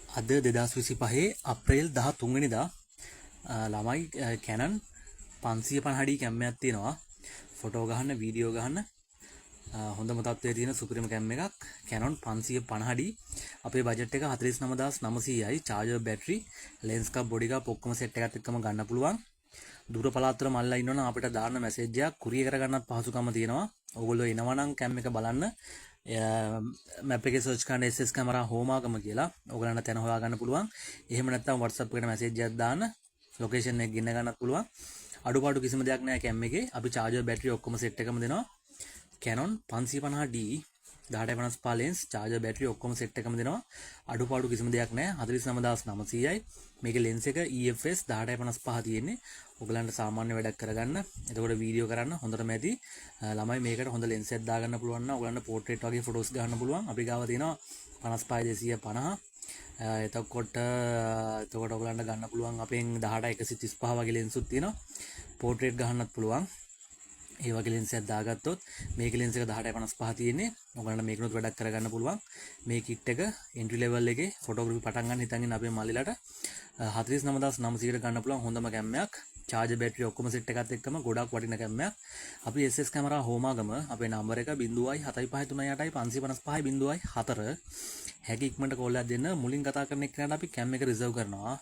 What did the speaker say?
අද 2025 අප්‍රේල් 13 වෙනිදා ළමයි Canon 550D කැමරයක් තියෙනවා. ෆොටෝ ගහන්න, වීඩියෝ ගහන්න හොඳම තත්ත්වයේ තියෙන සුපිරිම කැම් එකක් Canon 550D. අපේ බජට් එක 49900යි. චාර්ජර්, බැටරි, ලෙන්ස් කප්, බොඩි කප් ඔක්කොම සෙට් එකත් එක්කම ගන්න පුළුවන්. දුර පළාත්වල මල්ලා ඉන්නවනම් අපිට දාන්න මැසේජ් එකක් කුරිය කරගන්නත් පහසුකම තියෙනවා. ඕගොල්ලෝ එනවනම් කැම් එක බලන්න මැප් එකේ සර්ච් කරන්න SS කැමරා හෝමාගම කියලා ඔයගලන්ට තැන හොයාගන්න පුළුවන්. එහෙම නැත්නම් WhatsApp එකට මැසේජ් එකක් දාන්න ලොකේෂන් එක ගෙන්න ගන්නත් පුළුවන්. අඩුපාඩු කිසිම දෙයක් නැහැ කැම් එකේ. අපි චාර්ජර්, බැටරි ඔක්කොම සෙට් එකම දෙනවා. Canon 550D 1055 lens, charger, battery ඔක්කොම සෙට් එකම දෙනවා. අඩුපාඩු කිසිම දෙයක් නැහැ. 49900යි. මේකේ ලෙන්ස් එක EFS 1055 තියෙන්නේ. ඔයගලන්ට සාමාන්‍ය වැඩක් කරගන්න, එතකොට වීඩියෝ කරන්න හොඳටම ඇති. ළමයි මේකට හොඳ ලෙන්ස් එකක් දාගන්න පුළුවන් නම් ඔයගලන්ට පෝට්‍රේට් වගේ ෆොටෝස් ගන්න පුළුවන්. අපි ගාව තියෙනවා 55250. එතකොට ඔයගලන්ට ගන්න පුළුවන් අපෙන් 18135 වගේ ලෙන්සුත් තියෙනවා. පෝට්‍රේට් ගහන්නත් පුළුවන්. ඒ වගේ ලෙන්ස් එකක් දාගත්තොත් මේක ලෙන්ස් එක 1055 තියෙන්නේ. ඔයගලන්ට මේකනොත් වැඩක් කරගන්න පුළුවන්. මේ කිට් එක එන්ට්‍රි ලෙවල් එකේ ෆොටෝග්‍රැෆි පටන් ගන්න හිතන් අපේ මල්ලිලට 49900කට ගන්න පුළුවන් හොඳම කැමරයක්. චාර්ජර්, බැටරි ඔක්කොම සෙට් එකත් එක්කම ගොඩක් වටින කැමරයක්. අපි SS කැමරා හෝමාගම අපේ නම්බර එක 0.7538555.4 හැකි ඉක්මනට කෝල් එකක් දෙන්න. මුලින් කතා කරන එක්කනට අපි කැම් එක රිසර්ව් කරනවා.